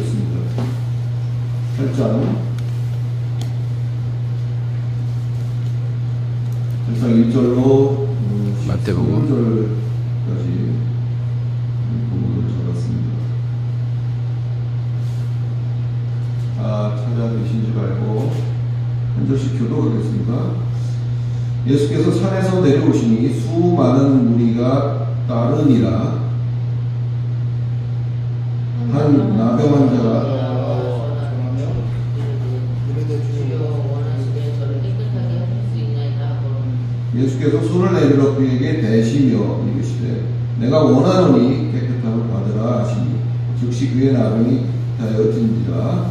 읽겠습니다. 8장 1절로 마태복음 10절까지 부분을 적었습니다. 찾아계신지 말고 한 절씩 교독하겠습니다. 예수께서 산에서 내려오시니 수많은 무리가 따르니라. 한 나병 환자가 예수께서 손을 내밀어 그에게 대시며 이르시되 내가 원하노니 깨끗함을 받으라 하시니 즉시 그의 나병이 다하여진지라.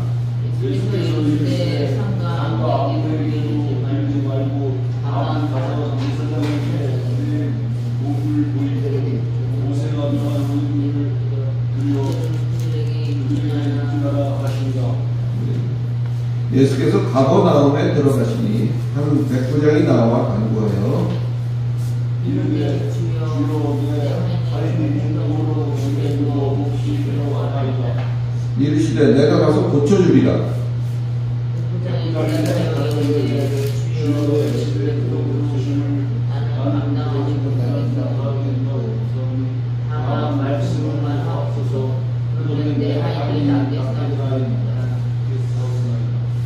예수께서 이르시되 상가 아무에게도 알지 말고 다만 가서 제사장에게 몸을 보이되 고생하며 하는 일을 드려 그에게 인하라 하시니라. 예수께서 가버나움에 들어가시니 한 백부장이 나와 간구하여 이르되 주여 내 아이들이 누구로 내게도 몹시 괴로워하나이다. 이르시되 내가 가서 고쳐주리라.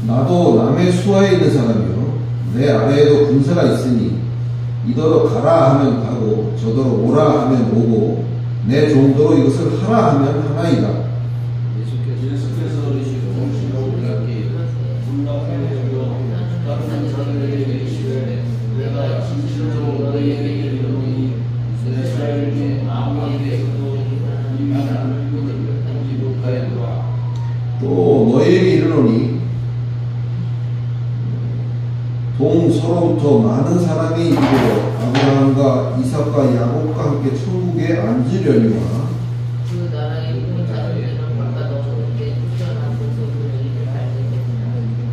나도 남의 수하에 있는 사람이요 내 아래에도 군사가 있으니 이더러 가라 하면 가고 저더러 오라 하면 오고 내 정도로 이것을 하라 하면 하나이다. 예수께서 이르시고 우리에게 다른 자들에게 이르시되 내가 진실로 너희에게 이르노니 이스라엘 중 아무에게서도 이 말을 듣지 못하였노라. 또 너희에게 이르노니 동서로부터 많은 사람이 이르러 아브라함과 이삭과 야곱과 함께 천국에 앉으려니와 그 나라의 모든 자들은 바깥 없는데 쫓겨난 동서들을 발견했느니라.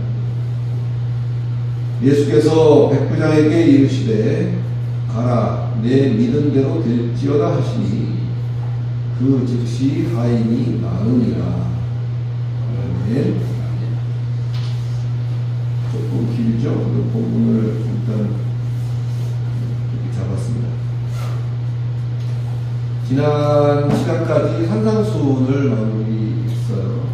예수께서 백부장에게 이르시되 가라 내 믿은 대로 될지어다 하시니 그 즉시 하인이 나으니라. 아멘. 조금 길죠? 그 본문을 일단 이렇게 잡았습니다. 지난 시간까지 산상수훈을 마무리했어요.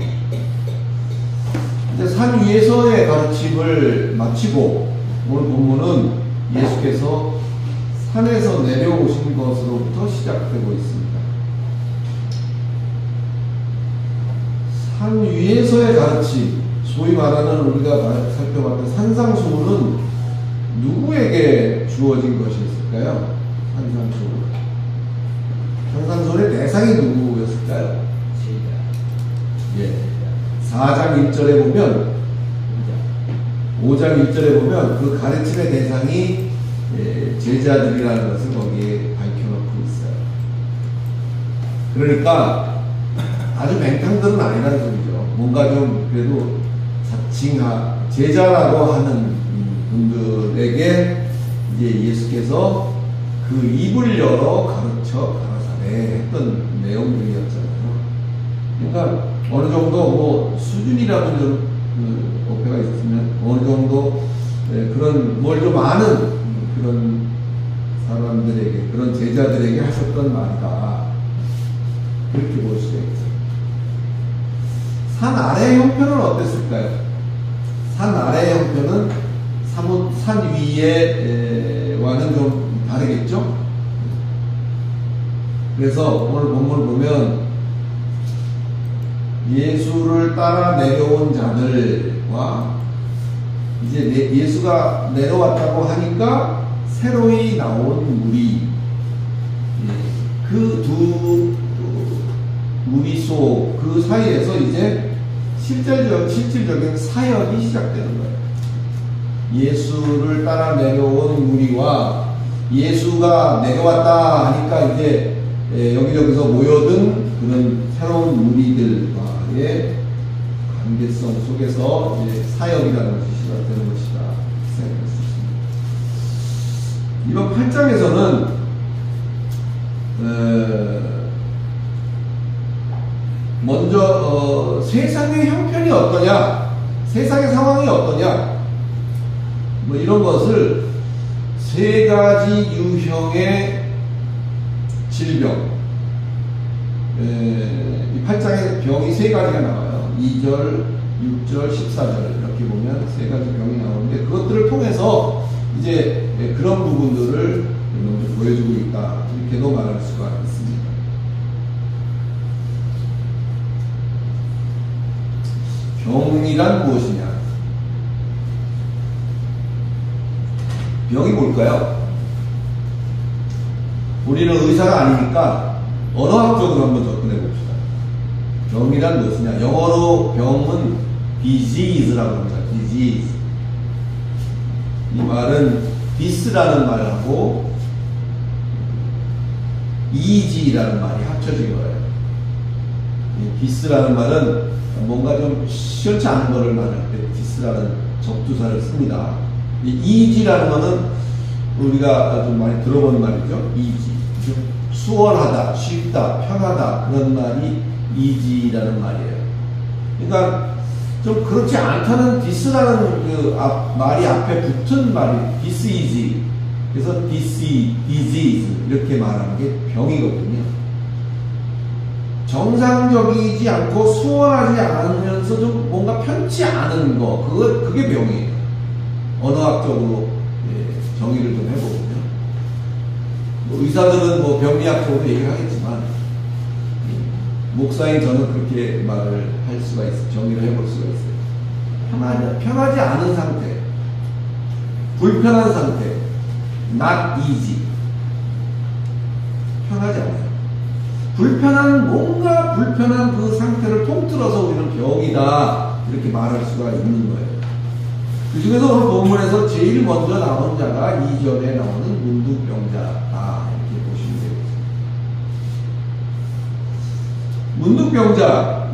이제 산 위에서의 가르침을 마치고 오늘 본문은 예수께서 산에서 내려오신 것으로부터 시작되고 있습니다. 산 위에서의 가르침, 소위 말하는 우리가 살펴봤던 산상수훈은 누구에게 주어진 것이었을까요? 산상수훈의 대상이 누구였을까요? 예. 4장 1절에 보면 5장 1절에 보면 그 가르침의 대상이 제자들이라는 것을 거기에 밝혀놓고 있어요. 그러니까 아주 맹탕들은 아니라는 소리죠. 뭔가 좀 그래도 제자라고 하는 분들에게 이제 예수께서 그 입을 열어 가르쳐 가라사대 했던 내용들이었잖아요. 그러니까 어느 정도 뭐 수준이라는 좀 어폐가 있으면 어느 정도 그런 뭘 좀 아는 그런 사람들에게 그런 제자들에게 하셨던 말이다. 그렇게 볼 수가 있어요. 산 아래의 형편은 어땠을까요? 산 아래의 형편은 산 위에와는 좀 다르겠죠? 그래서 오늘 본문을 보면 예수를 따라 내려온 자들과 이제 예수가 내려왔다고 하니까 새로이 나온 무리, 그 두 무리소 그 사이에서 이제 실질적인 사역이 시작되는 거예요. 예수를 따라 내려온 무리와 예수가 내려왔다 하니까 이제 여기저기서 모여든 그런 새로운 무리들과의 관계성 속에서 이제 사역이라는 것이 시작되는 것이다 생각할 수 있습니다. 이번 8장에서는 먼저 세상의 형편이 어떠냐, 세상의 상황이 어떠냐, 뭐 이런 것을 세 가지 유형의 질병, 이 8장에 병이 세 가지가 나와요. 2절, 6절, 14절 이렇게 보면 세 가지 병이 나오는데, 그것들을 통해서 이제 그런 부분들을 먼저 보여주고 있다, 이렇게도 말할 수가 있습니다. 병이란 무엇이냐? 병이 뭘까요? 우리는 의사가 아니니까 언어학적으로 한번 접근해 봅시다. 병이란 무엇이냐? 영어로 병은 disease라고 합니다. disease. 이 말은 디스라는 말하고 이지라는 말이 합쳐진 거예요. 디스라는 말은 뭔가 좀 시원치 않은 거를 말할 때 디스라는 접두사를 씁니다. 이지라는 거는 우리가 좀 많이 들어본 말이죠. 이지. 수월하다, 쉽다, 편하다, 그런 말이 이지라는 말이에요. 그러니까 좀 그렇지 않다는 디스라는 그 말이 앞에 붙은 말이 디스이지. 그래서 디지즈 이렇게 말하는 게 병이거든요. 정상적이지 않고 수월하지 않으면서 좀 뭔가 편치 않은 거, 그게 병이에요. 언어학적으로 정의를 좀 해보거든요. 뭐 의사들은 뭐 병리학적으로 얘기를 하겠지만, 목사인 저는 그렇게 말을 할 수가 있어요. 정의를 해볼 수가 있어요. 편하지 않은 상태, 불편한 상태, not easy. 편하지 않아요. 뭔가 불편한 그 상태를 통틀어서 우리는 병이다, 이렇게 말할 수가 있는 거예요. 그 중에서 오늘 본문에서 제일 먼저 나온 자가 2절에 나오는 문둥병자다, 이렇게 보시면 되겠습니다. 문둥병자,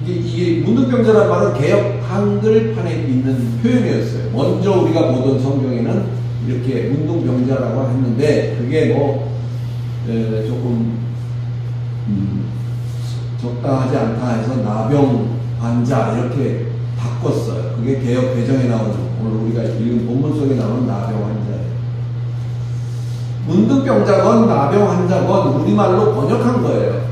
이게 문둥병자란 말은 개역 한글판에 있는 표현이었어요. 먼저 우리가 보던 성경에는 이렇게 문둥병자라고 했는데, 그게 조금 적당하지 않다 해서 나병 환자 이렇게 바꿨어요. 그게 개역 개정에 나오는, 오늘 우리가 읽은 본문 속에 나오는 나병 환자예요. 문둥병자건 나병 환자건 우리말로 번역한 거예요.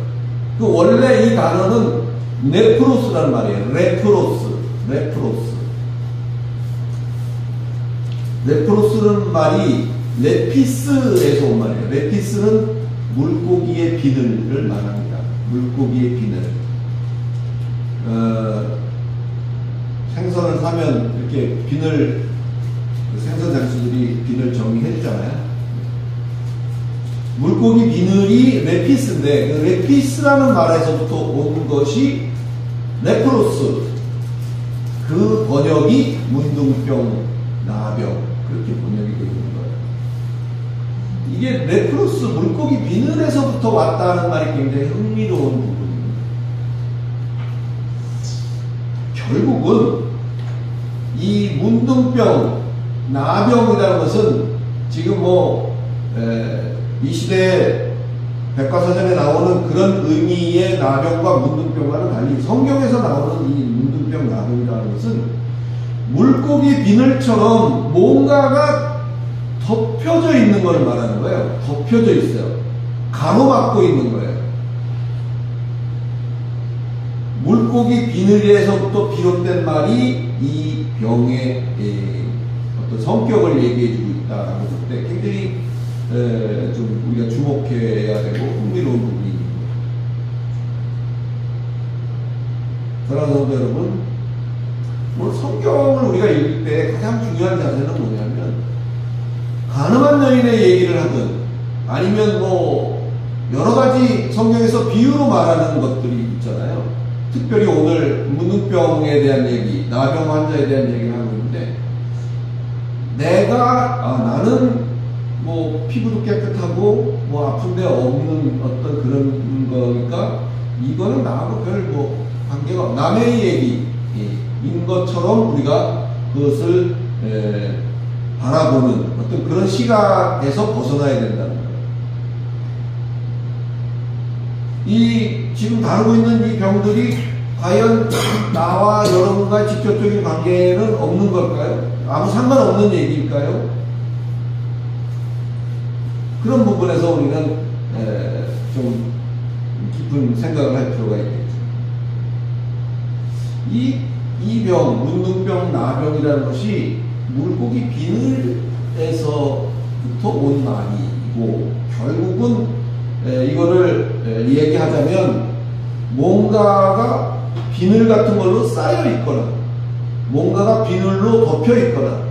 그 원래 이 단어는 레프로스라는 말이에요. 레프로스는 말이 레피스에서 온 말이에요. 레피스는 물고기의 비늘을 말합니다. 물고기의 비늘. 생선을 사면 이렇게 생선 장수들이 비늘 정리해주잖아요. 물고기 비늘이 레피스인데, 그 레피스라는 말에서부터 온 것이 레프로스. 그 번역이 문둥병, 나병, 그렇게 번역이 되어 있는 거예요. 이게 레프로스, 물고기 비늘에서부터 왔다는 말이 굉장히 흥미로운 부분입니다. 결국은 이 문둥병, 나병이라는 것은 지금 이 시대에 백과사전에 나오는 그런 의미의 나병과 문둥병과는 달리 성경에서 나오는 이 문둥병, 나병이라는 것은 물고기 비늘처럼 뭔가가 덮여져 있는 걸 말하는 거예요. 덮여져 있어요. 가로막고 있는 거예요. 물고기 비늘에서부터 비롯된 말이 이 병의 어떤 성격을 얘기해주고 있다라고 볼 때 굉장히 좀 우리가 주목해야 되고 흥미로운 부분입니다. 사랑하는 성도 여러분, 오늘 성경을 우리가 읽을 때 가장 중요한 자세는 뭐냐면, 가늠한 여인의 얘기를 하든 아니면 여러 가지 성경에서 비유로 말하는 것들이 있잖아요. 특별히 오늘 문둥병에 대한 얘기, 나병 환자에 대한 얘기를 하고 있는데, 나는 피부도 깨끗하고 아픈 데 없는 어떤 그런 거니까 이거는 나하고 별 관계가, 남의 얘기인 것처럼 우리가 그것을 바라보는 어떤 그런 시각에서 벗어나야 된다는 거예요. 이 지금 다루고 있는 이 병들이 과연 나와 여러분과 직접적인 관계는 없는 걸까요? 아무 상관없는 얘기일까요? 그런 부분에서 우리는 좀 깊은 생각을 할 필요가 있겠죠. 이 병, 문둥병, 나병이라는 것이 물고기 비늘에서부터 온 말이고, 결국은 이거를 얘기하자면 뭔가가 비늘 같은 걸로 쌓여 있거나 뭔가가 비늘로 덮여 있거나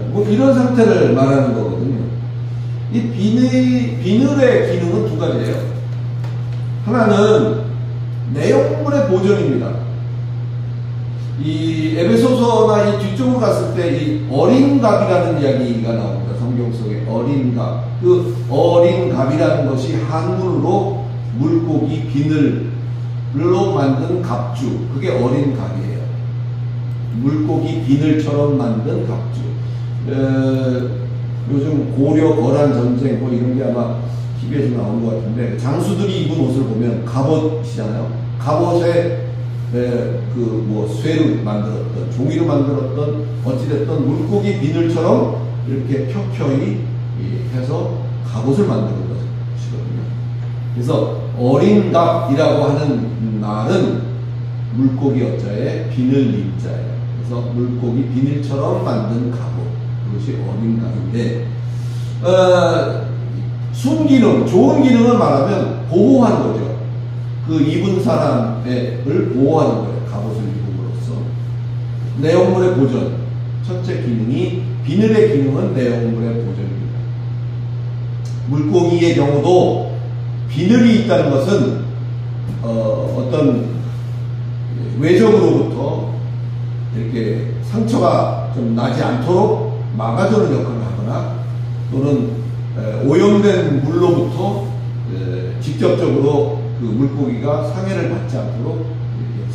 뭐 이런 상태를 말하는 거거든요. 이 비늘의 기능은 두 가지예요. 하나는 내용물의 보존입니다. 이 에베소서나 이 뒤쪽으로 갔을 때 이 어린 갑이라는 이야기가 나옵니다. 성경 속에 어린 갑. 그 어린 갑이라는 것이 한문으로 물고기 비늘로 만든 갑주. 그게 어린 갑이에요. 물고기 비늘처럼 만든 갑주. 요즘 고려 거란 전쟁 뭐 이런 게 아마 TV에서 나온 것 같은데, 장수들이 입은 옷을 보면 갑옷이잖아요. 갑옷에 그 뭐 쇠로 만들었던, 종이로 만들었던, 어찌됐든 물고기 비늘처럼 이렇게 켜켜이 해서 갑옷을 만드는 것이거든요. 그래서 어린 갑이라고 하는 말은 물고기 어자에 비늘 님자예요. 그래서 물고기 비늘처럼 만든 갑옷, 그것이 어린 갑인데, 순기능, 좋은 기능을 말하면 보호하는 거죠. 그 입은 사람을 보호하는 거예요. 갑옷을 입음으로써. 내용물의 보존. 첫째 기능이, 비늘의 기능은 내용물의 보존입니다. 물고기의 경우도 비늘이 있다는 것은 어떤 외적으로부터 이렇게 상처가 좀 나지 않도록 막아주는 역할을 하거나, 또는 오염된 물로부터 직접적으로 그 물고기가 상해를 받지 않도록 이렇게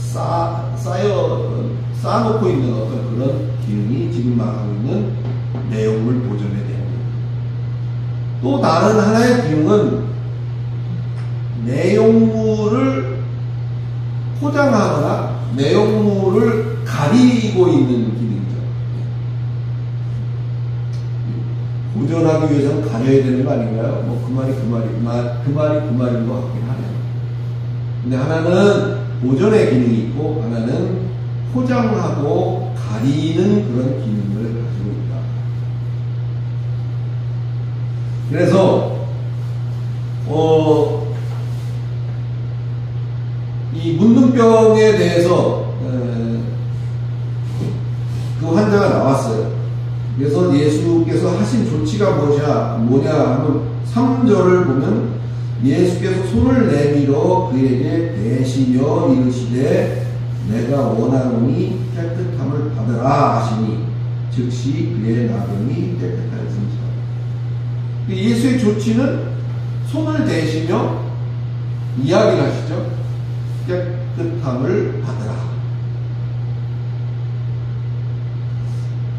쌓아놓고 있는 어떤 그런 기능이 지금 말하고 있는 내용물 보존에 대한. 또 다른 하나의 기능은 내용물을 포장하거나 내용물을 가리고 있는 기능이죠. 보존하기 위해서는 가려야 되는 거 아닌가요? 뭐 그 말이 그 말인 것 같긴 하네요. 근데 하나는 보존의 기능이 있고 하나는 포장하고 가리는 그런 기능을 가지고 있다. 그래서 이 문둥병에 대해서 그 환자가 나왔어요. 그래서 예수께서 하신 조치가 뭐냐 하면 3절을 보면, 예수께서 손을 내밀어 그에게 대시며 이르시되 내가 원하노니 깨끗함을 받으라 하시니 즉시 그의 나병이 깨끗하였습니다. 예수의 조치는 손을 대시며 이야기를 하시죠. 깨끗함을 받으라.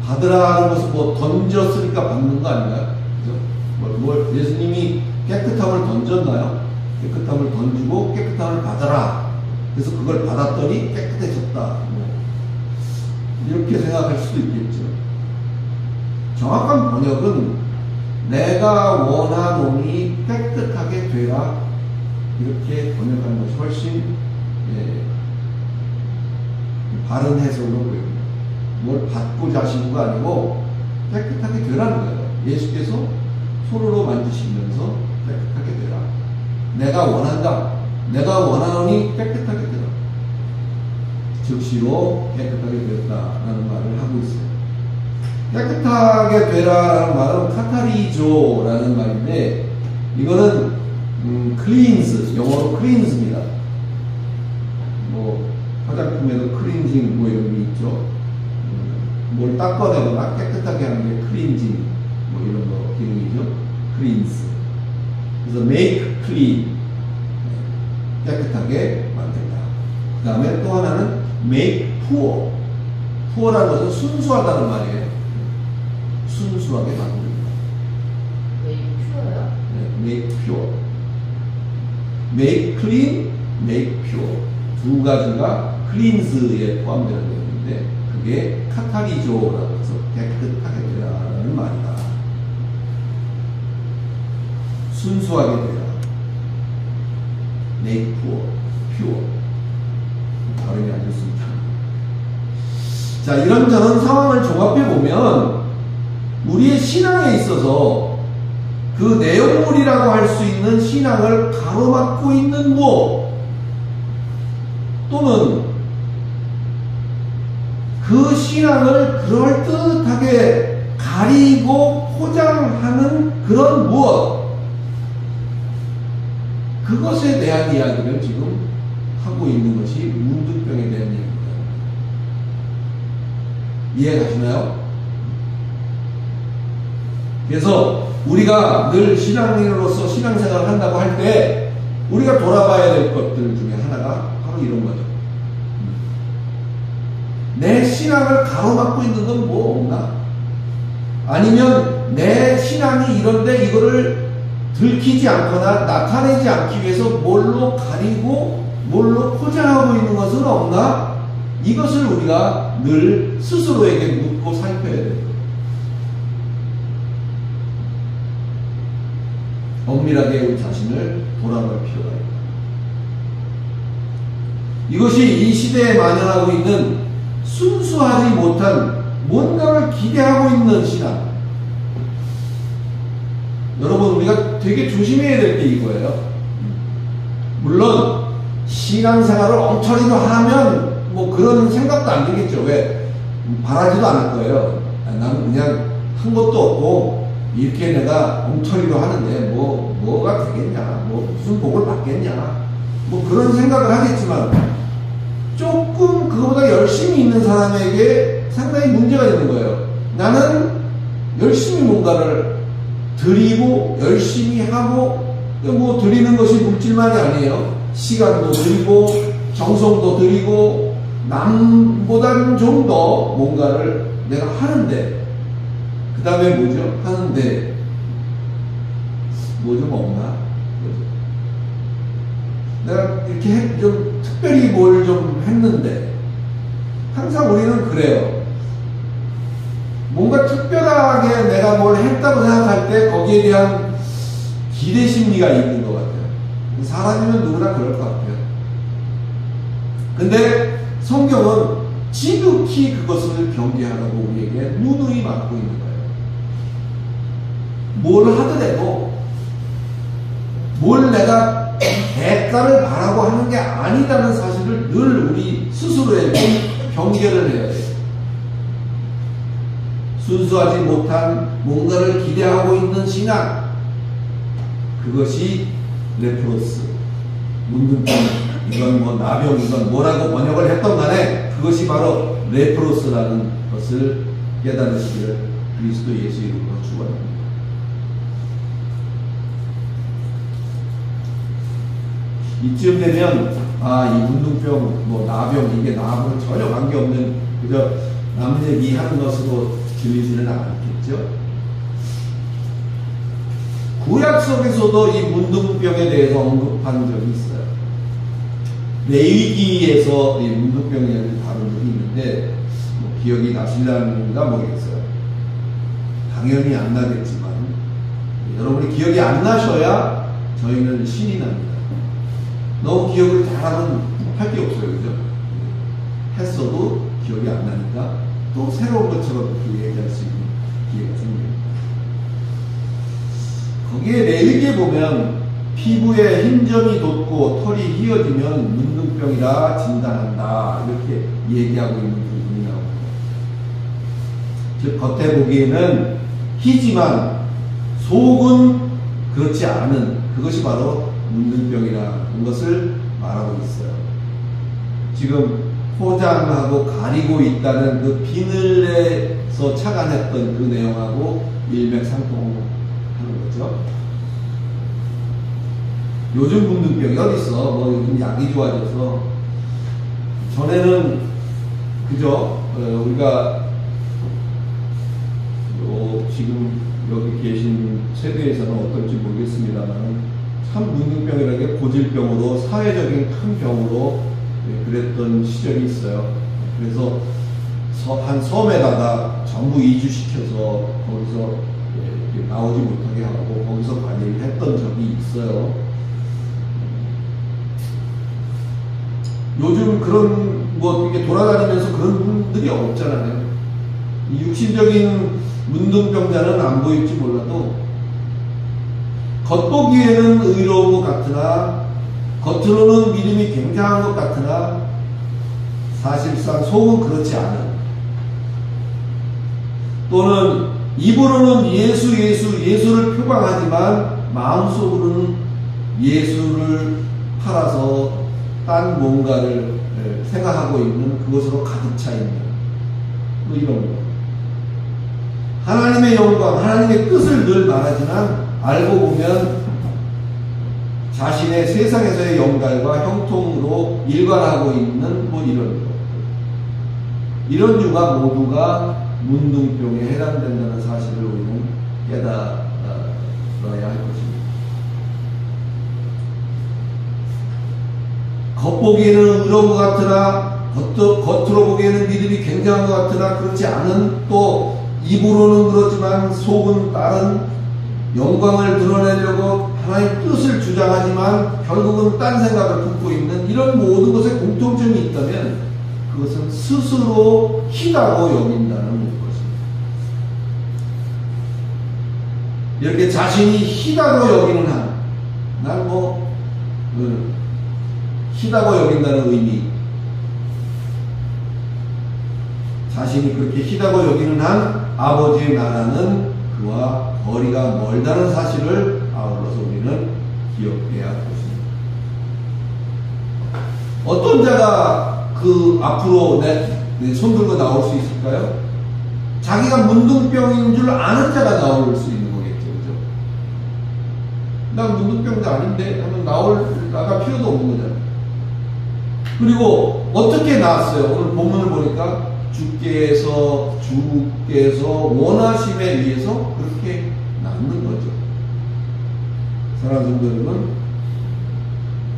받으라 하는 것은 뭐 던졌으니까 받는 거 아닌가요? 그죠? 예수님이 깨끗함을 던졌나요? 깨끗함을 던지고 깨끗함을 받아라. 그래서 그걸 받았더니 깨끗해졌다. 이렇게 생각할 수도 있겠죠. 정확한 번역은 내가 원하노니 깨끗하게 되라. 이렇게 번역하는 것이 훨씬 바른 해석으로 보입니다. 뭘 받고자 하시는 거 아니고 깨끗하게 되라는 거예요. 예수께서 손으로 만지시면서 깨끗하게 되라. 내가 원한다. 내가 원하노니 깨끗하게 되라. 즉시로 깨끗하게 되었다라는 말을 하고 있어요. 깨끗하게 되라라는 말은 카타리조라는 말인데, 이거는 cleanse, 영어로 cleanse입니다. 뭐 화장품에도 클린징 뭐 이런 게 있죠. 뭘 닦아내거나 깨끗하게 하는 게 클린징 뭐 이런 거 기능이죠. cleanse. 그래서 make clean, 깨끗하게 만든다. 그 다음에 또 하나는 make poor. poor라는 것은 순수하다는 말이에요. 순수하게 만듭니다. make pure요? 네, make pure. make clean, make pure 두 가지가 cleanse에 포함되는 내용인데 그게 카타리조라고 해서 깨끗하게 되라는 말이다. 순수하게 되라. make pure, pure. 발음이 안 좋습니다. 자, 이런저런 상황을 종합해보면 우리의 신앙에 있어서 그 내용물이라고 할 수 있는 신앙을 가로막고 있는 무엇 또는 그 신앙을 그럴듯하게 가리고 포장하는 그런 무엇 그것에 대한 이야기를 지금 하고 있는 것이 문둥병에 대한 얘기입니다. 이해가시나요? 그래서 우리가 늘 신앙인으로서 신앙생활을 한다고 할 때 우리가 돌아봐야 될 것들 중에 하나가 바로 이런 거죠. 내 신앙을 가로막고 있는 건 뭐 없나? 아니면 내 신앙이 이런데 이거를 들키지 않거나 나타내지 않기 위해서 뭘로 가리고 뭘로 포장하고 있는 것은 없나? 이것을 우리가 늘 스스로에게 묻고 살펴야 돼요. 엄밀하게 우리 자신을 돌아볼 필요가 있다. 이것이 이 시대에 만연하고 있는 순수하지 못한 뭔가를 기대하고 있는 신앙. 여러분 우리가 되게 조심해야 될 게 이거예요. 물론 신앙생활을 엉터리로 하면 뭐 그런 생각도 안 들겠죠. 왜? 바라지도 않을 거예요. 나는 그냥 한 것도 없고 이렇게 내가 엉터리로 하는데 뭐가 되겠냐, 뭐 무슨 복을 받겠냐, 뭐 그런 생각을 하겠지만 조금 그거보다 열심히 있는 사람에게 상당히 문제가 있는 거예요. 나는 열심히 뭔가를 드리고 열심히 하고 뭐 드리는 것이 물질만이 아니에요. 시간도 드리고 정성도 드리고 남보다는 좀 더 뭔가를 내가 하는데 그 다음에 뭐죠? 하는데 뭐 좀 없나? 내가 이렇게 좀 특별히 뭘 좀 했는데 항상 우리는 그래요. 뭔가 특별하게 내가 뭘 했다고 생각할 때 거기에 대한 기대 심리가 있는 것 같아요. 사람이면 누구나 그럴 것 같아요. 근데 성경은 지극히 그것을 경계하라고 우리에게 누누이 막고 있는 거예요. 뭘 하더라도 뭘 내가 대가를 바라고 하는 게 아니다는 사실을 늘 우리 스스로에게 경계를 해야 돼요. 순수하지 못한 뭔가를 기대하고 있는 신앙, 그것이 레프로스, 문둥병, 이건 뭐 나병, 이건 뭐라고 번역을 했던 간에 그것이 바로 레프로스라는 것을 깨달으시기를 그리스도 예수 이름으로 축원합니다. 이쯤 되면 이 문둥병, 뭐 나병, 이게 나하고는 전혀 관계없는 그저 남 얘기하는 것으로 들리지는 않겠죠. 구약 속에서도 이 문둥병에 대해서 언급한 적이 있어요. 레위기에서 이 문둥병에 다룬 적이 있는데 뭐 기억이 나실란가 모르겠어요. 당연히 안 나겠지만 여러분이 기억이 안 나셔야 저희는 신이 납니다. 너무 기억을 잘하면 할 게 없어요. 그죠? 했어도 기억이 안 나니까 또 새로운 것처럼 이렇게 얘기할 수 있는 기회가 생겨요. 거기에 레위기에 보면 피부에 흰점이 돋고 털이 휘어지면 문둥병이라 진단한다 이렇게 얘기하고 있는 부분이 나옵니다. 즉 겉에 보기에는 희지만 속은 그렇지 않은 그것이 바로 문둥병이라는 것을 말하고 있어요. 지금 포장하고 가리고 있다는 그 비늘에서 착안했던 그 내용하고 일맥상통하는 거죠. 요즘 문둥병이 어딨어? 뭐 요즘 약이 좋아져서 전에는 그죠? 우리가 지금 여기 계신 세대에서는 어떨지 모르겠습니다만 참 문둥병이라는 게 고질병으로 사회적인 큰 병으로 그랬던 시절이 있어요. 그래서 한 섬에다가 전부 이주시켜서 거기서 나오지 못하게 하고 거기서 관리를 했던 적이 있어요. 요즘 그런 이게 돌아다니면서 그런 분들이 없잖아요. 이 육신적인 문둥병자는 안 보일지 몰라도 겉보기에는 의로운 것 같으나 겉으로는 믿음이 굉장한 것 같으나 사실상 속은 그렇지 않은, 또는 입으로는 예수를 표방하지만 마음속으로는 예수를 팔아서 딴 뭔가를 생각하고 있는, 그것으로 가득 차 있는 이런 거. 하나님의 영광, 하나님의 뜻을 늘 말하지만 알고 보면 자신의 세상에서의 영광과 형통으로 일관하고 있는 이런 것. 이런 유가 모두가 문둥병에 해당된다는 사실을 우리는 깨달아야 할 것입니다. 겉보기에는 의로운 것 같으나 겉으로 보기에는 믿음이 굉장한 것 같으나 그렇지 않은, 또 입으로는 그렇지만 속은 다른 영광을 드러내려고 하나님의 뜻을 주장하지만 결국은 딴 생각을 품고 있는 이런 모든 것에 공통점이 있다면 그것은 스스로 희다고 여긴다는 것입니다. 이렇게 자신이 희다고 여기는 한, 희다고 여긴다는 의미, 자신이 그렇게 희다고 여기는 한 아버지의 나라는 그와 거리가 멀다는 사실을 아울러서 우리는 기억해야 할 것입니다. 어떤 자가 그 앞으로 내 손 들고 나올 수 있을까요? 자기가 문둥병인 줄 아는 자가 나올 수 있는 거겠죠. 그죠? 난 문둥병자 아닌데 하면 나갈 필요도 없는 거잖아요. 그리고 어떻게 나왔어요? 오늘 본문을 보니까 주께서 원하심에 의해서 그렇게 낳는 거죠. 사랑하는 성도 여러분,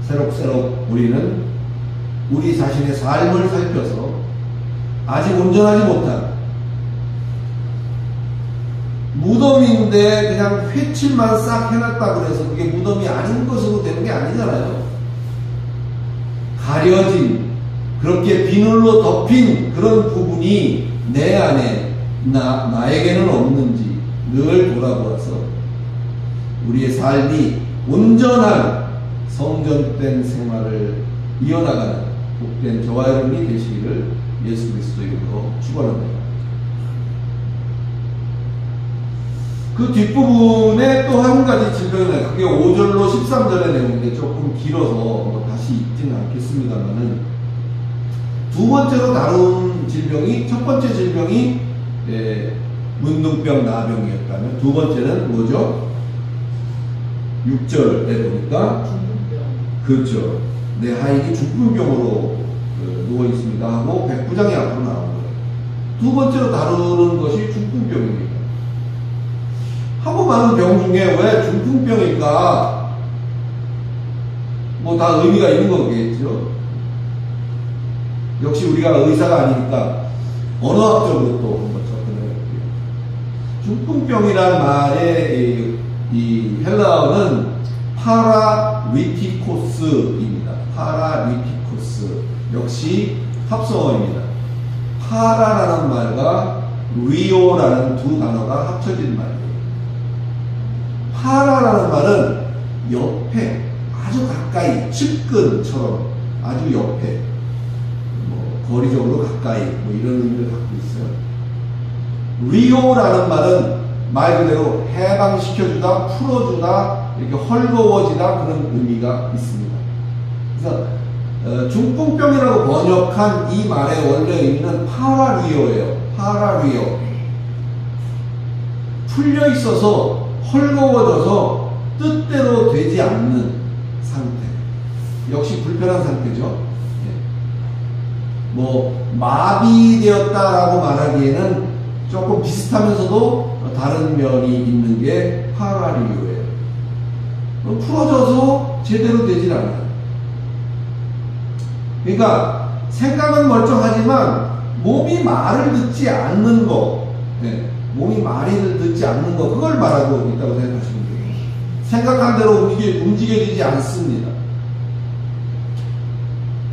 새록새록 우리는 우리 자신의 삶을 살펴서 아직 온전하지 못한 무덤인데 그냥 회칠만 싹 해놨다고 해서 그게 무덤이 아닌 것으로 되는 게 아니잖아요. 가려진, 그렇게 비늘로 덮인 그런 부분이 내 안에 나에게는 없는지 늘 돌아보아서 우리의 삶이 온전한 성전된 생활을 이어나가는 복된 저와 여러분이 되시기를 예수 그리스도 이름으로 축원합니다. 그 뒷부분에 또 한 가지 질병이 나요. 그게 5절로 13절의 내용인데 조금 길어서 다시 읽지는 않겠습니다만은, 두 번째로 다룬 질병이, 첫 번째 질병이 문둥병 나병이었다면 두 번째는 뭐죠? 6절에 보니까 중풍병. 그렇죠. 내 하인이 중풍병으로 누워 있습니다 하고 백부장이 앞으로 나온 거예요. 두 번째로 다루는 것이 중풍병입니다. 하고 많은 병 중에 왜 중풍병일까? 뭐 다 의미가 있는 거겠죠. 역시 우리가 의사가 아니니까 언어학적으로 또 한번 접근해 볼게요. 중풍병이란 말의 이 헬라어는 파라리티코스입니다. 파라리티코스. 역시 합성어입니다. 파라라는 말과 리오라는 두 단어가 합쳐진 말이에요. 파라라는 말은 옆에, 아주 가까이, 측근처럼 아주 옆에, 거리적으로 가까이, 이런 의미를 갖고 있어요. 리오라는 말은 말 그대로 해방시켜주다, 풀어주다, 이렇게 헐거워지다, 그런 의미가 있습니다. 그래서 중풍병이라고 번역한 이 말의 원래 의미는 파라리오예요. 파라리오. 풀려 있어서 헐거워져서 뜻대로 되지 않는 상태. 역시 불편한 상태죠. 마비되었다라고 말하기에는 조금 비슷하면서도 다른 면이 있는 게 파라리오예요. 풀어져서 제대로 되질 않아요. 그러니까 생각은 멀쩡하지만 몸이 말을 듣지 않는 거, 몸이 말을 듣지 않는 거, 그걸 말하고 있다고 생각하시면 돼요. 생각한 대로 움직여지지 않습니다.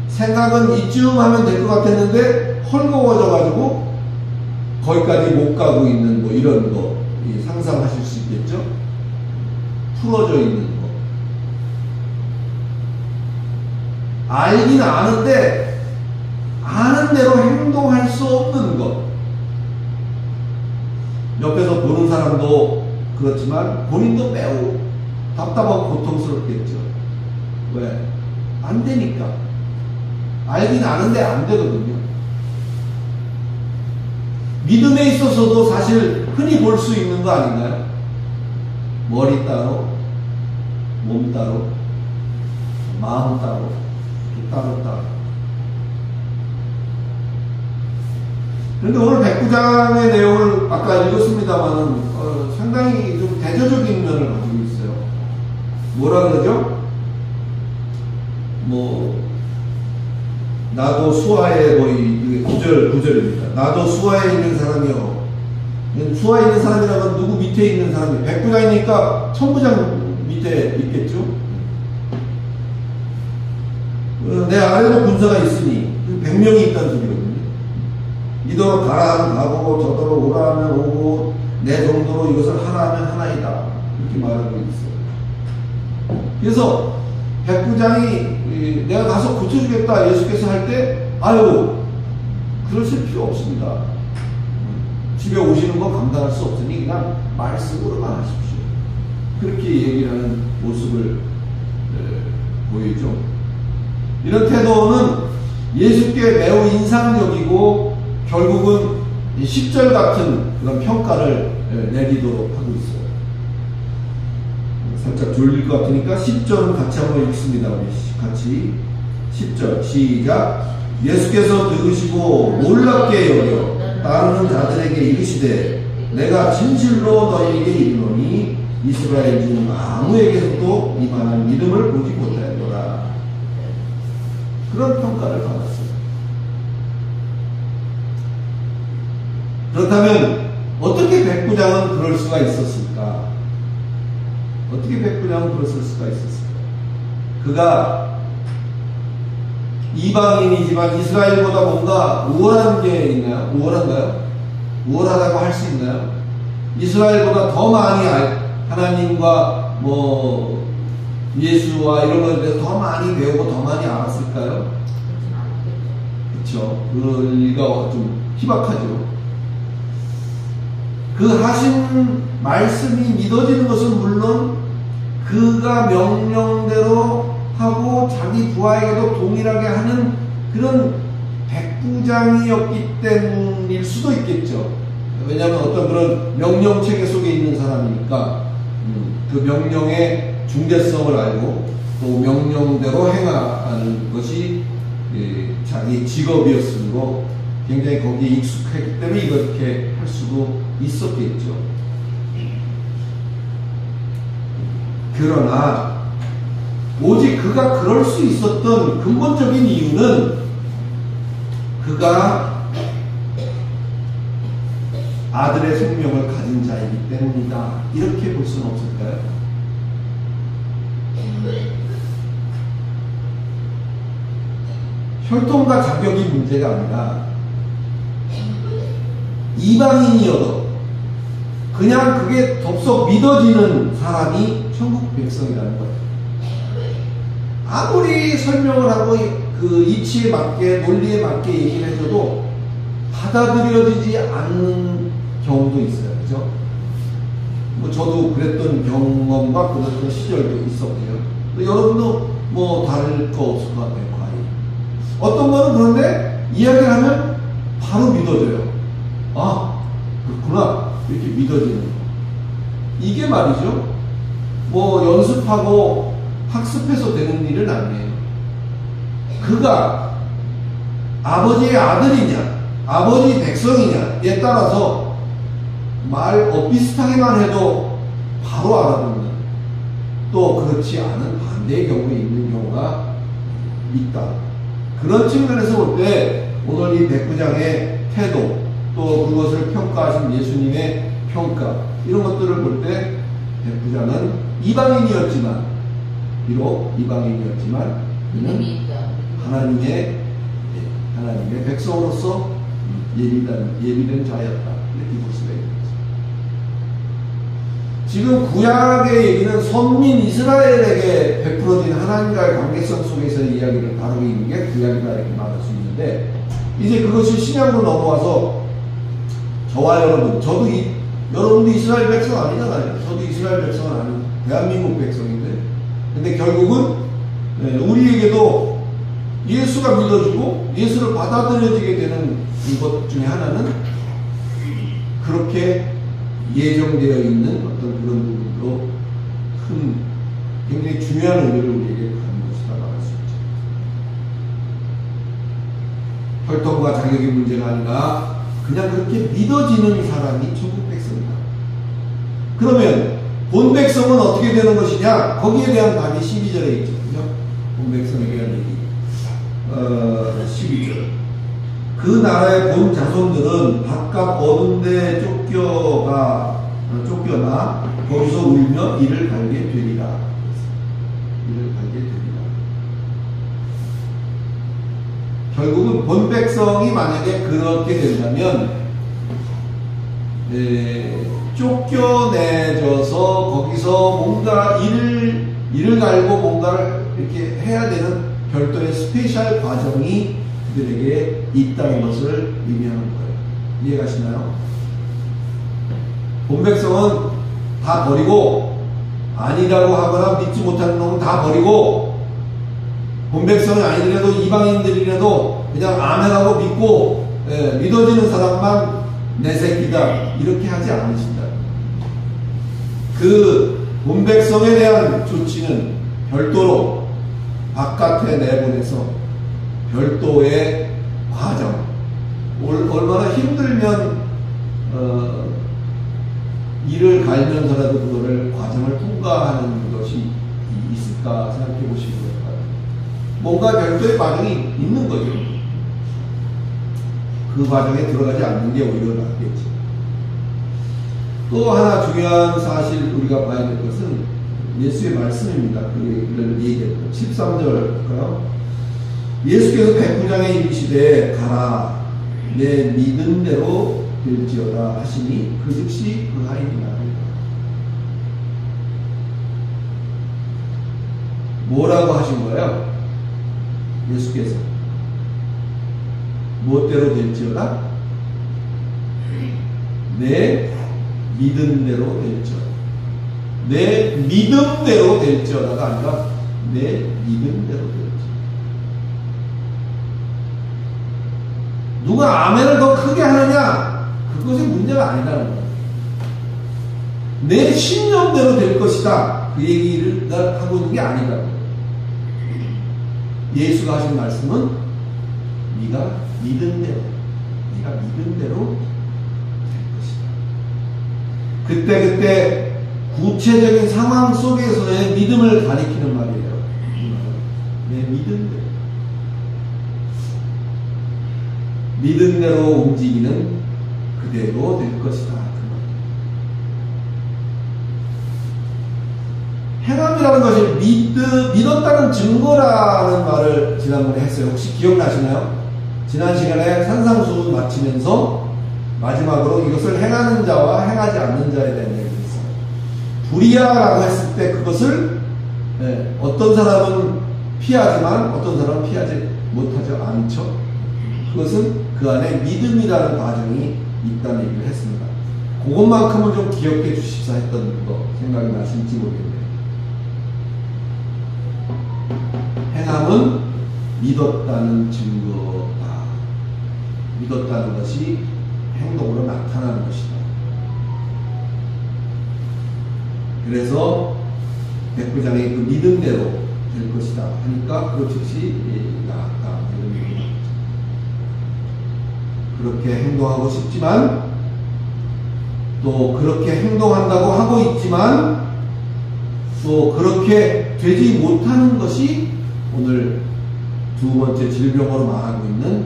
생각은 이쯤 하면 될 것 같았는데 헐거워져가지고 거기까지 못 가고 있는 뭐 이런 거 상상하실 수 있겠죠? 풀어져 있는 거. 알긴 아는데 아는 대로 행동할 수 없는 것. 옆에서 보는 사람도 그렇지만 본인도 매우 답답하고 고통스럽겠죠. 왜? 안 되니까. 알긴 아는데 안 되거든요. 믿음에 있어서도 사실 흔히 볼 수 있는 거 아닌가요? 머리 따로, 몸 따로, 마음 따로, 따로. 그런데 오늘 백구장의 내용을 아까 읽었습니다만은 상당히 좀 대조적인 면을 가지고 있어요. 뭐라 그러죠? 나도 수하에 이게 구절입니다. 나도 수하에 있는 사람이요. 수하에 있는 사람이라면 누구 밑에 있는 사람이에요? 백부장이니까 천부장 밑에 있겠죠? 내 아래도 군사가 있으니 100명이 있다는 소리거든요. 이더러 가라 하면 가고 저더러 오라 하면 오고 내 정도로 이것을 하라 하면 하나이다. 이렇게 말하고 있어요. 그래서 백부장이 내가 가서 고쳐주겠다 예수께서 할 때 아유 그러실 필요 없습니다. 집에 오시는 거 감당할 수 없으니 그냥 말씀으로만 하십시오. 그렇게 얘기를 하는 모습을 보이죠. 이런 태도는 예수께 매우 인상적이고 결국은 10절 같은 그런 평가를 내리도록 하고 있어요. 살짝 졸릴 것 같으니까 10절은 같이 한번 읽습니다. 우리 같이 10절 시작. 예수께서 들으시고 놀랍게 여겨 따르는 자들에게 이르시되 내가 진실로 너희에게 이르노니 이스라엘 중 아무에게서도 이만한 믿음을 보지 못하였노라. 그런 평가를 받았어요. 그렇다면 어떻게 백부장은 그럴 수가 있었을까? 어떻게 백부장은 그랬을 수가 있었을까? 그가 이방인이지만 이스라엘보다 뭔가 우월한 게 있나요? 우월한가요? 우월하다고 할 수 있나요? 이스라엘보다 더 많이 하나님과 예수와 이런 것에 대해서 더 많이 배우고 더 많이 알았을까요? 그렇죠. 그럴 리가 좀 희박하죠. 그 하신 말씀이 믿어지는 것은 물론 그가 명령대로 하고 자기 부하에게도 동일하게 하는 그런 백부장이었기 때문일 수도 있겠죠. 왜냐하면 어떤 그런 명령체계 속에 있는 사람이니까 그 명령의 중대성을 알고 또 명령대로 행하는 것이 자기 직업이었으므로 굉장히 거기에 익숙했기 때문에 이렇게 할 수도 있었겠죠. 그러나 오직 그가 그럴 수 있었던 근본적인 이유는 그가 아들의 생명을 가진 자이기 때문이다. 이렇게 볼 수는 없을까요? 혈통과 자격이 문제가 아니라 이방인이어도 그냥 그게 덥석 믿어지는 사람이 천국 백성이라는 거예요. 아무리 설명을 하고 그 이치에 맞게 논리에 맞게 얘기를 해줘도 받아들여지지 않는 경우도 있어요. 그죠? 저도 그랬던 경험과 그랬던 시절도 있었고요. 여러분도 다를 거 없을 것 같아요. 과연. 어떤 거는 그런데 이야기를 하면 바로 믿어져요. 아, 그렇구나. 이렇게 믿어지는 거. 이게 말이죠. 연습하고 학습해서 되는 일은 아니에요. 그가 아버지의 아들이냐, 아버지 백성이냐에 따라서 말 비슷하게만 해도 바로 알아듣는 또 그렇지 않은 반대의 경우에 있는 경우가 있다. 그런 측면에서 볼 때 오늘 이 백부장의 태도, 또 그것을 평가하신 예수님의 평가, 이런 것들을 볼 때 백부장은 이방인이었지만, 비록 이방인이었지만 그는 하나님의 백성으로서 예비된 자였다, 이렇게 볼 수가 있는 거죠. 지금 구약의 얘기는 선민 이스라엘에게 베풀어진 하나님과의 관계성 속에서의 이야기를 다루고 있는 게 구약이다, 이렇게 말할 수 있는데, 이제 그것이 신약으로 넘어와서 저와 여러분, 여러분도 이스라엘 백성 아니잖아요. 저도 이스라엘 백성은 아니고 대한민국 백성인데, 근데 결국은 우리에게도 예수가 믿어지고 예수를 받아들여지게 되는 것 중에 하나는 그렇게 예정되어 있는 어떤 그런 부분으로 큰, 굉장히 중요한 의미를 우리에게 갖는 것이다 말할 수 있죠. 혈통과 자격의 문제가 아니라 그냥 그렇게 믿어지는 사람이 천국 백성이다. 그러면 본 백성은 어떻게 되는 것이냐? 거기에 대한 답이 12절에 있죠. 본 백성에 대한 얘기. 12절. 그 나라의 본 자손들은 바깥 어두운 데 쫓겨나 거기서 울며 이를 갈게 되리라. 이를 갈게 되리라. 결국은 본 백성이 만약에 그렇게 된다면, 쫓겨내져서 거기서 뭔가 일을 갈고 뭔가를 이렇게 해야 되는 별도의 스페셜 과정이 그들에게 있다는 것을 의미하는 거예요. 이해가시나요? 본 백성은 다 버리고, 아니라고 하거나 믿지 못하는 놈은 다 버리고, 본 백성이 아니더라도 이방인들이라도 그냥 아멘하고 믿고, 믿어지는 사람만 내 새끼다, 이렇게 하지 않으신다. 그 본 백성에 대한 조치는 별도로 바깥에 내보내서 별도의 과정, 얼마나 힘들면 일을 갈면서라도 그거를 과정을 통과하는 것이 있을까 생각해 보시기 바랍니다. 뭔가 별도의 과정이 있는 거죠. 그 과정에 들어가지 않는 게 오히려 낫겠죠. 또 하나 중요한 사실 우리가 봐야 될 것은 예수의 말씀입니다. 그를 얘기했고 13절 볼까요? 예수께서 백부장에 이르시되 가라 내 믿은 대로 될지어다 하시니 그 즉시 그 하인이라. 뭐라고 하신 거예요? 예수께서 무엇대로 될지어다? 내 믿은 대로 될지어다. 내 믿음대로 될지어다가 아니라 내 믿음대로 될지어다. 누가 아멘을 더 크게 하느냐? 그것이 문제가 아니라는 거예요. 내 신념대로 될 것이다, 그 얘기를 하고 있는 게 아니라고. 예수가 하신 말씀은 네가 믿은 대로 될 것이다. 그때 구체적인 상황 속에서의 믿음을 가리키는 말이에요. 내 믿음대로. 믿은 대로 움직이는 그대로 될 것이다. 행함이라는 것이 믿었다는 증거라는 말을 지난번에 했어요. 혹시 기억나시나요? 지난 시간에 산상수훈 마치면서 마지막으로 이것을 행하는 자와 행하지 않는 자에 대한 얘기를 했어요. 불의야라고 했을 때 그것을 어떤 사람은 피하지만 어떤 사람은 피하지 못하죠. 않죠. 그것은 그 안에 믿음이라는 과정이 있다는 얘기를 했습니다. 그것만큼은 좀 기억해 주십사 했던 거 생각이 나실지 모르겠네요. 행함은 믿었다는 증거다. 믿었다는 것이 행동으로 나타나는 것이다. 그래서 백부장의 그 믿음대로 될 것이다 하니까 그 즉시 나았다. 그렇게 행동하고 싶지만 또 그렇게 행동한다고 하고 있지만 또 그렇게 되지 못하는 것이 오늘 두 번째 질병으로 말하고 있는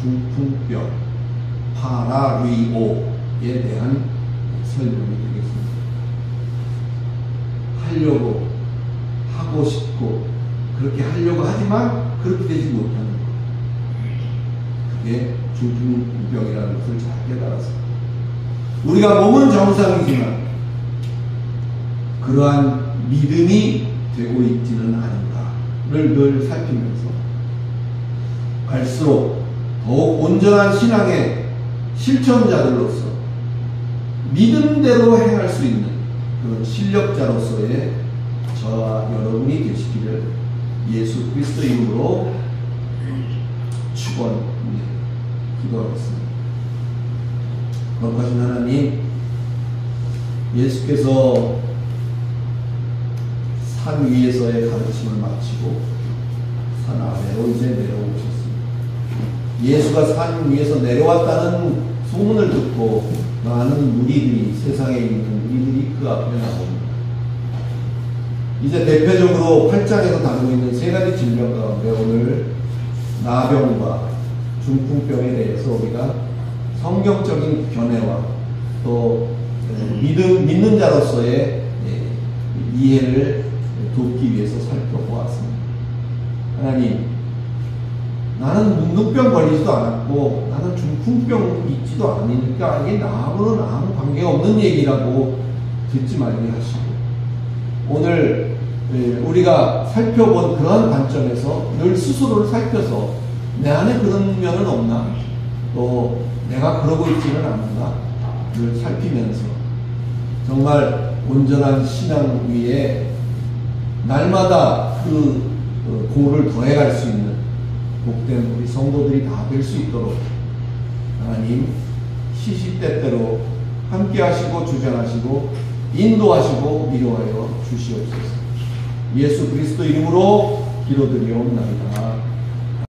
중풍병, 파라리오에 대한 설명이 되겠습니다. 하려고 하고 싶고 그렇게 하려고 하지만 그렇게 되지 못하는 것. 그게 중풍병이라는 것을 잘 깨달았습니다. 우리가 몸은 정상이지만 그러한 믿음이 되고 있지는 않은가를 늘 살피면서 갈수록 더욱 온전한 신앙의 실천자들로서 믿음대로 행할 수 있는 그런 실력자로서의 저와 여러분이 되시기를 예수 그리스도 이름으로 축원합니다. 기도하겠습니다. 거룩하신 하나님, 예수께서 산 위에서의 가르침을 마치고 산 아래로 이제 내려오셨습니다. 예수가 산 위에서 내려왔다는 소문을 듣고 많은 무리들이, 세상에 있는 무리들이 그 앞에 나옵니다. 이제 대표적으로 8장에서 다루고 있는 세 가지 질병 가운데 오늘 나병과 중풍병에 대해서 우리가 성경적인 견해와 또 믿는 자로서의 이해를 돕기 위해서 살펴보았습니다. 하나님, 나는 문둥병 걸리지도 않았고 나는 중풍병 있지도 않으니까 이게 나하고는 아무 관계가 없는 얘기라고 듣지 말게 하시고, 오늘 우리가 살펴본 그러한 관점에서 늘 스스로를 살펴서 내 안에 그런 면은 없나, 또 내가 그러고 있지는 않나 늘 살피면서 정말 온전한 신앙 위에 날마다 그 공을 더해갈 수 있는 복된 우리 성도들이 다 될 수 있도록 하나님 시시때때로 함께 하시고 주장하시고 인도하시고 위로하여 주시옵소서. 예수 그리스도 이름으로 기도드리옵나이다.